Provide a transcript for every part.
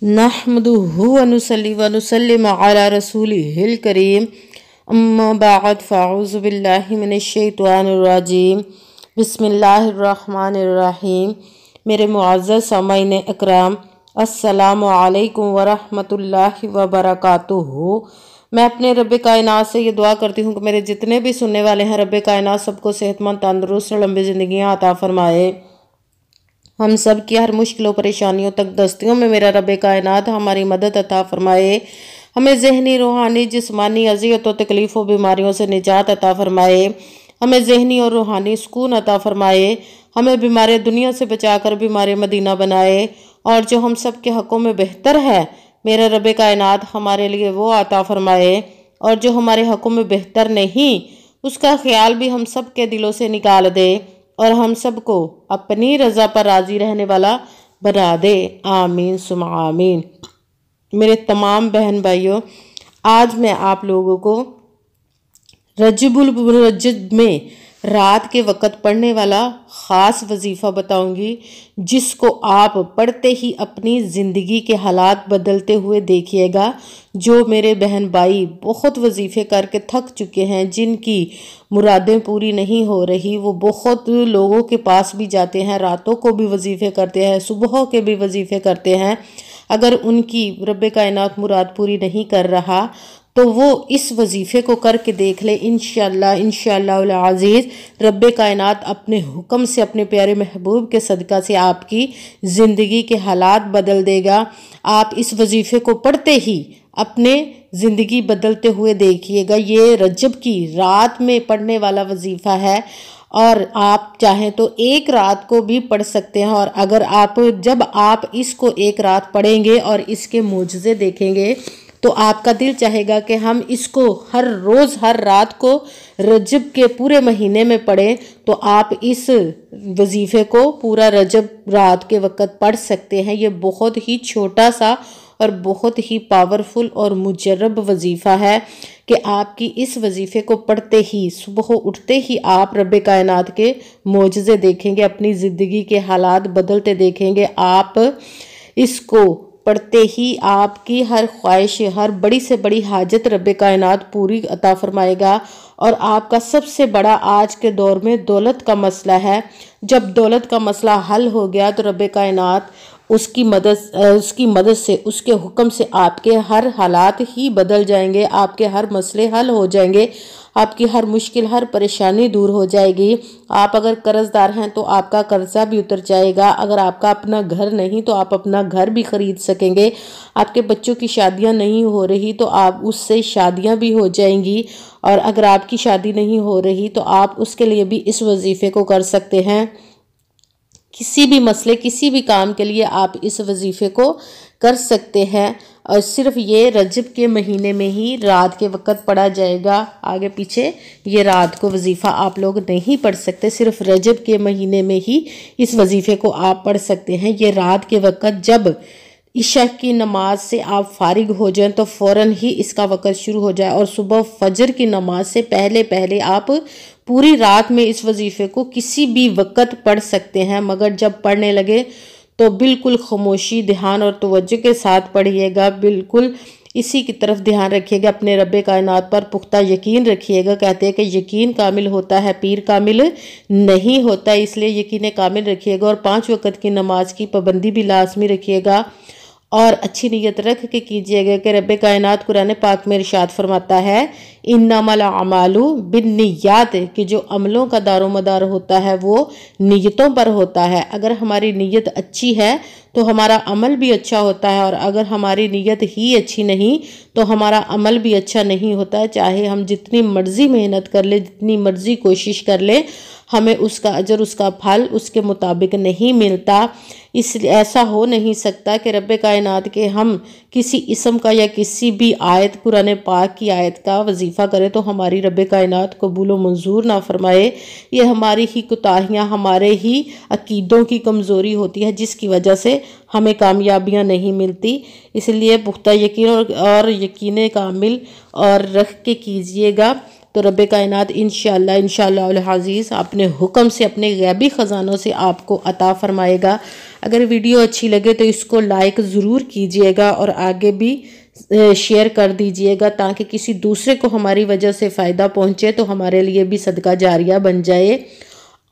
نحمدہ ونصلی ونسلم علی رسولہ الکریم اما بعد فاعوذ باللہ من الشیطان الرجیم بسم اللہ الرحمن الرحیم۔ میرے معزز سامعین اکرام، السلام علیکم ورحمۃ اللہ وبرکاتہ۔ میں اپنے رب کائنات سے یہ دعا کرتی ہوں کہ میرے جتنے بھی سننے والے ہیں، رب کائنات سب کو صحت مند، تندرست اور لمبی زندگیاں عطا فرمائے۔ ہم سب کی ہر مشکل و پریشانیوں تک دستیوں میں میرا رب کائنات ہماری مدد عطا فرمائے۔ ہمیں ذہنی، روحانی، جسمانی اذیت و تکلیف و بیماریوں سے نجات عطا فرمائے۔ ہمیں ذہنی اور روحانی سکون عطا فرمائے۔ ہمیں بیمار دنیا سے بچا کر بیمار مدینہ بنائے، اور جو ہم سب کے حقوں میں بہتر ہے میرا رب کائنات ہمارے لیے وہ عطا فرمائے، اور جو ہمارے حقوں میں بہتر نہیں اس کا خیال بھی ہم سب کے دلوں سے نکال دے، اور ہم سب کو اپنی رضا پر راضی رہنے والا بنا دے۔ آمین ثم آمین۔ میرے تمام بہن بھائیوں، آج میں آپ لوگوں کو رجب المرجب میں رات کے وقت پڑھنے والا خاص وظیفہ بتاؤں گی، جس کو آپ پڑھتے ہی اپنی زندگی کے حالات بدلتے ہوئے دیکھیے گا۔ جو میرے بہن بھائی بہت وظیفے کر کے تھک چکے ہیں، جن کی مرادیں پوری نہیں ہو رہی، وہ بہت لوگوں کے پاس بھی جاتے ہیں، راتوں کو بھی وظیفے کرتے ہیں، صبحوں کے بھی وظیفے کرتے ہیں، اگر ان کی رب کائنات مراد پوری نہیں کر رہا تو وہ اس وظیفے کو کر کے دیکھ لے۔ انشاءاللہ العزیز رب کائنات اپنے حکم سے، اپنے پیارے محبوب کے صدقہ سے آپ کی زندگی کے حالات بدل دے گا۔ آپ اس وظیفے کو پڑھتے ہی اپنے زندگی بدلتے ہوئے دیکھیے گا۔ یہ رجب کی رات میں پڑھنے والا وظیفہ ہے، اور آپ چاہیں تو ایک رات کو بھی پڑھ سکتے ہیں، اور جب آپ اس کو ایک رات پڑھیں گے اور اس کے معجزے دیکھیں گے تو آپ کا دل چاہے گا کہ ہم اس کو ہر روز ہر رات کو رجب کے پورے مہینے میں پڑھیں، تو آپ اس وظیفے کو پورا رجب رات کے وقت پڑھ سکتے ہیں۔ یہ بہت ہی چھوٹا سا اور بہت ہی پاورفل اور مجرب وظیفہ ہے کہ آپ کی اس وظیفے کو پڑھتے ہی، صبح اٹھتے ہی آپ رب کائنات کے معجزے دیکھیں گے، اپنی زندگی کے حالات بدلتے دیکھیں گے۔ آپ اس کو پڑھتے ہی آپ کی ہر خواہش، ہر بڑی سے بڑی حاجت رب کائنات پوری عطا فرمائے گا۔ اور آپ کا سب سے بڑا آج کے دور میں دولت کا مسئلہ ہے۔ جب دولت کا مسئلہ حل ہو گیا تو رب کائنات اس کی مدد سے، اس کے حکم سے آپ کے ہر حالات ہی بدل جائیں گے، آپ کے ہر مسئلے حل ہو جائیں گے، آپ کی ہر مشکل، ہر پریشانی دور ہو جائے گی۔ آپ اگر قرض دار ہیں تو آپ کا قرضہ بھی اتر جائے گا، اگر آپ کا اپنا گھر نہیں تو آپ اپنا گھر بھی خرید سکیں گے، آپ کے بچوں کی شادیاں نہیں ہو رہی تو آپ اس سے شادیاں بھی ہو جائیں گی، اور اگر آپ کی شادی نہیں ہو رہی تو آپ اس کے لیے بھی اس وظیفے کو کر سکتے ہیں۔ کسی بھی مسئلے، کسی بھی کام کے لیے آپ اس وظیفے کو کر سکتے ہیں، اور صرف یہ رجب کے مہینے میں ہی رات کے وقت پڑھا جائے گا۔ آگے پیچھے یہ رات کو وظیفہ آپ لوگ نہیں پڑھ سکتے، صرف رجب کے مہینے میں ہی اس وظیفے کو آپ پڑھ سکتے ہیں۔ یہ رات کے وقت جب عشاء کی نماز سے آپ فارغ ہو جائیں تو فوراً ہی اس کا وقت شروع ہو جائے، اور صبح فجر کی نماز سے پہلے آپ پوری رات میں اس وظیفے کو کسی بھی وقت پڑھ سکتے ہیں، مگر جب پڑھنے لگے تو بالکل خاموشی، دھیان اور توجہ کے ساتھ پڑھیے گا، بالکل اسی کی طرف دھیان رکھیے گا، اپنے رب کائنات پر پختہ یقین رکھیے گا۔ کہتے ہیں کہ یقین کامل ہوتا ہے، پیر کامل نہیں ہوتا، اس لیے یقین کامل رکھیے گا، اور 5 وقت کی نماز کی پابندی بھی لازمی رکھیے گا، اور اچھی نیت رکھ کے کیجیے گا کہ رب کائنات قرآن پاک میں ارشاد فرماتا ہے انما الاعمال بالنیات، کہ جو عملوں کا دار و مدار ہوتا ہے وہ نیتوں پر ہوتا ہے۔ اگر ہماری نیت اچھی ہے تو ہمارا عمل بھی اچھا ہوتا ہے، اور اگر ہماری نیت ہی اچھی نہیں تو ہمارا عمل بھی اچھا نہیں ہوتا ہے۔ چاہے ہم جتنی مرضی محنت کر لیں، جتنی مرضی کوشش کر لیں، ہمیں اس کا اجر، اس کا پھل اس کے مطابق نہیں ملتا۔ اس لیے ایسا ہو نہیں سکتا کہ رب کائنات کے ہم کسی اسم کا یا کسی بھی آیت، قرآن پاک کی آیت کا وظیفہ کرے تو ہماری رب کائنات قبول و منظور نہ فرمائے۔ یہ ہماری ہی کوتاہیاں، ہمارے ہی عقیدوں کی کمزوری ہوتی ہے، جس کی وجہ سے ہمیں کامیابیاں نہیں ملتی۔ اس لیے پختہ یقین اور یقین کامل اور رکھ کے کیجئے گا۔ تو رب کائنات انشاءاللہ العزیز اپنے حکم سے اپنے غیبی خزانوں سے آپ کو عطا فرمائے گا۔ اگر ویڈیو اچھی لگے تو اس کو لائک ضرور کیجئے گا اور آگے بھی شیئر کر دیجئے گا تاکہ کسی دوسرے کو ہماری وجہ سے فائدہ پہنچے تو ہمارے لیے بھی صدقہ جاریہ بن جائے۔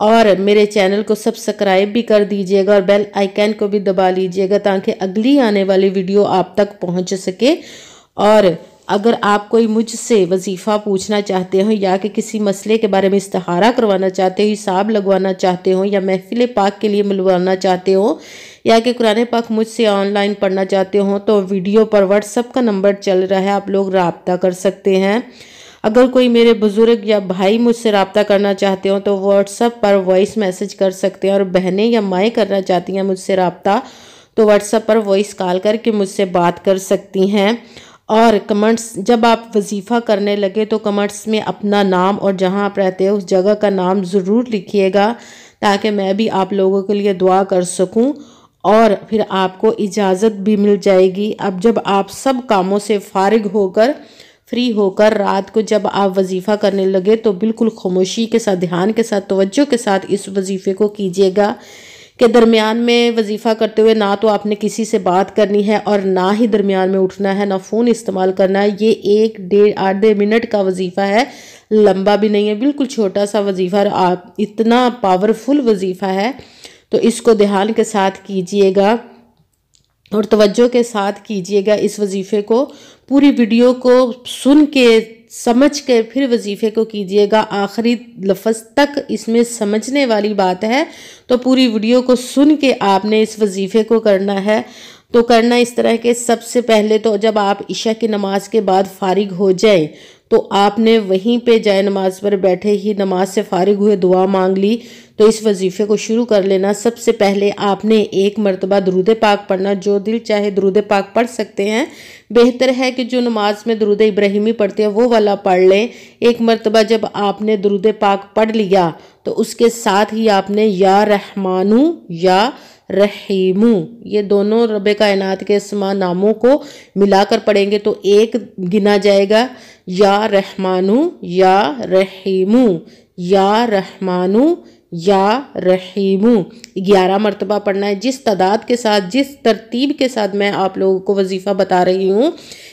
اور میرے چینل کو سبسکرائب بھی کر دیجئے گا اور بیل آئیکن کو بھی دبا لیجئے گا تاکہ اگلی آنے والی ویڈیو آپ تک پہنچ سکے۔ اور اگر آپ کوئی مجھ سے وظیفہ پوچھنا چاہتے ہو یا کہ کسی مسئلے کے بارے میں استخارہ کروانا چاہتے ہو، حساب لگوانا چاہتے ہو یا محفل پاک کے لیے ملوانا چاہتے ہو یا کہ قرآن پاک مجھ سے آن لائن پڑھنا چاہتے ہو تو ویڈیو پر واٹس ایپ کا نمبر چل رہا ہے، آپ لوگ رابطہ کر سکتے ہیں۔ اگر کوئی میرے بزرگ یا بھائی مجھ سے رابطہ کرنا چاہتے ہو تو واٹس ایپ پر وائس میسج کر سکتے ہیں، اور بہنیں یا مائیں کرنا چاہتی ہیں مجھ سے رابطہ تو واٹس ایپ پر وائس کال کر کے مجھ سے بات کر سکتی ہیں۔ اور کمنٹس جب آپ وظیفہ کرنے لگے تو کمنٹس میں اپنا نام اور جہاں آپ رہتے ہو اس جگہ کا نام ضرور لکھیے گا تاکہ میں بھی آپ لوگوں کے لیے دعا کر سکوں، اور پھر آپ کو اجازت بھی مل جائے گی۔ اب جب آپ سب کاموں سے فارغ ہو کر فری ہو کر رات کو جب آپ وظیفہ کرنے لگے تو بالکل خاموشی کے ساتھ، دھیان کے ساتھ، توجہ کے ساتھ اس وظیفے کو کیجیے گا کہ درمیان میں وظیفہ کرتے ہوئے نہ تو آپ نے کسی سے بات کرنی ہے اور نہ ہی درمیان میں اٹھنا ہے، نہ فون استعمال کرنا ہے۔ یہ 1-1.5 منٹ کا وظیفہ ہے، لمبا بھی نہیں ہے، بالکل چھوٹا سا وظیفہ، آپ اتنا پاورفل وظیفہ ہے تو اس کو دھیان کے ساتھ کیجیے گا اور توجہ کے ساتھ کیجیے گا۔ اس وظیفے کو پوری ویڈیو کو سن کے سمجھ کے پھر وظیفے کو کیجیے گا، آخری لفظ تک اس میں سمجھنے والی بات ہے تو پوری ویڈیو کو سن کے آپ نے اس وظیفے کو کرنا ہے۔ تو کرنا اس طرح کہ سب سے پہلے تو جب آپ عشاء کی نماز کے بعد فارغ ہو جائیں تو آپ نے وہیں پہ جائے نماز پر بیٹھے ہی نماز سے فارغ ہوئے دعا مانگ لی تو اس وظیفے کو شروع کر لینا۔ سب سے پہلے آپ نے 1 مرتبہ درود پاک پڑھنا، جو دل چاہے درود پاک پڑھ سکتے ہیں، بہتر ہے کہ جو نماز میں درود ابراہیمی پڑھتے ہیں وہ والا پڑھ لیں۔ 1 مرتبہ جب آپ نے درود پاک پڑھ لیا تو اس کے ساتھ ہی آپ نے یا رحمانو یا رحیمو، یہ دونوں رب کائنات کے اسماء ناموں کو ملا کر پڑھیں گے تو 1 گنا جائے گا، یا رحمانو یا رحیمو، یا رحمانو یا رحیمو، 11 مرتبہ پڑھنا ہے۔ جس تعداد کے ساتھ، جس ترتیب کے ساتھ میں آپ لوگوں کو وظیفہ بتا رہی ہوں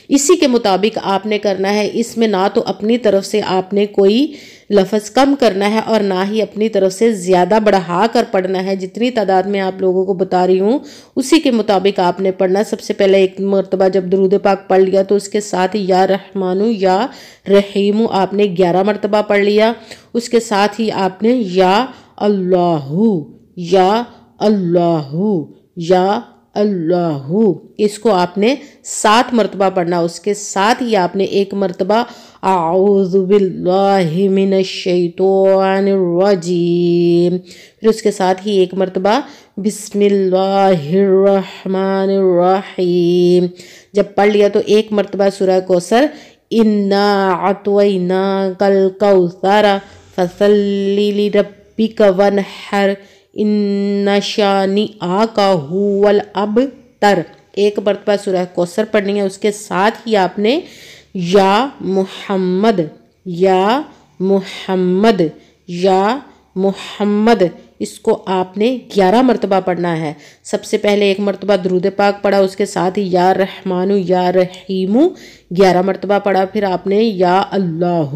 اسی کے مطابق آپ نے کرنا ہے۔ اس میں نہ تو اپنی طرف سے آپ نے کوئی لفظ کم کرنا ہے اور نہ ہی اپنی طرف سے زیادہ بڑھا کر پڑھنا ہے، جتنی تعداد میں آپ لوگوں کو بتا رہی ہوں اسی کے مطابق آپ نے پڑھنا۔ سب سے پہلے 1 مرتبہ جب درود پاک پڑھ لیا تو اس کے ساتھ ہی یا رحمانو یا رحیمو آپ نے 11 مرتبہ پڑھ لیا، اس کے ساتھ ہی آپ نے یا اللہ یا اللہ یا اللہ، اس کو آپ نے 7 مرتبہ پڑھنا، اس کے ساتھ ہی آپ نے 1 مرتبہ اعوذ باللہ من الشیطان الرجیم، پھر اس کے ساتھ ہی 1 مرتبہ بسم اللہ الرحمن الرحیم۔ جب پڑھ لیا تو 1 مرتبہ سورہ کوثر انا اعطیناک الکوثر فصلی لربک وانحر ان شانئک ھو الابتر، 1 مرتبہ سورہ کوثر پڑھنی ہے۔ اس کے ساتھ ہی آپ نے یا محمد یا محمد یا محمد، اس کو آپ نے 11 مرتبہ پڑھنا ہے۔ سب سے پہلے 1 مرتبہ درود پاک پڑھا، اس کے ساتھ ہی یا رحمانو یا رحیمو 11 مرتبہ پڑھا، پھر آپ نے یا اللہ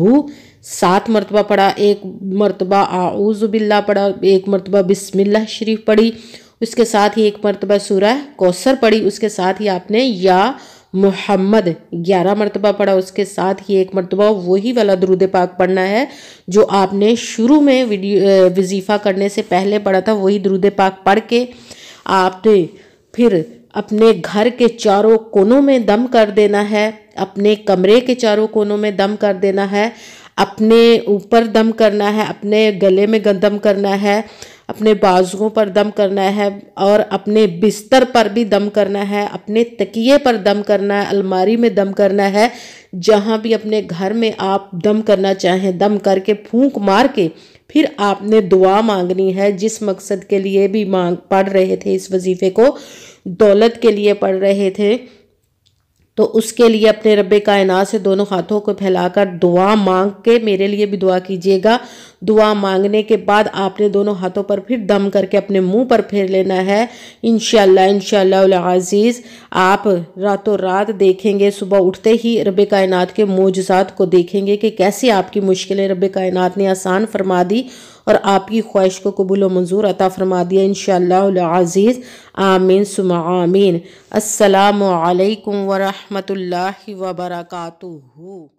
7 مرتبہ پڑھا، 1 مرتبہ اعوذ باللہ پڑھا، 1 مرتبہ بسم اللہ شریف پڑھی، اس کے ساتھ ہی 1 مرتبہ سورہ کوثر پڑھی، اس کے ساتھ ہی آپ نے یا محمد 11 مرتبہ پڑھا، اس کے ساتھ ہی 1 مرتبہ وہی والا درود پاک پڑھنا ہے جو آپ نے شروع میں وظیفہ کرنے سے پہلے پڑھا تھا، وہی درود پاک پڑھ کے آپ نے پھر اپنے گھر کے چاروں کونوں میں دم کر دینا ہے، اپنے کمرے کے چاروں کونوں میں دم کر دینا ہے، اپنے اوپر دم کرنا ہے، اپنے گلے میں دم کرنا ہے، اپنے بازوؤں پر دم کرنا ہے اور اپنے بستر پر بھی دم کرنا ہے، اپنے تکیے پر دم کرنا ہے، الماری میں دم کرنا ہے، جہاں بھی اپنے گھر میں آپ دم کرنا چاہیں دم کر کے پھونک مار کے پھر آپ نے دعا مانگنی ہے، جس مقصد کے لیے بھی پڑھ رہے تھے اس وظیفے کو، دولت کے لیے پڑھ رہے تھے تو اس کے لیے اپنے رب کائنات سے دونوں ہاتھوں کو پھیلا کر دعا مانگ کے میرے لیے بھی دعا کیجیے گا۔ دعا مانگنے کے بعد آپ نے دونوں ہاتھوں پر پھر دم کر کے اپنے منہ پر پھیر لینا ہے۔ انشاءاللہ العزیز آپ راتوں رات دیکھیں گے، صبح اٹھتے ہی رب کائنات کے معجزات کو دیکھیں گے کہ کیسے آپ کی مشکلیں رب کائنات نے آسان فرما دی اور آپ کی خواہش کو قبول و منظور عطا فرما دیا انشاءاللہ العزیز۔ آمین ثم آمین۔ السلام علیکم ورحمۃ اللہ وبرکاتہ۔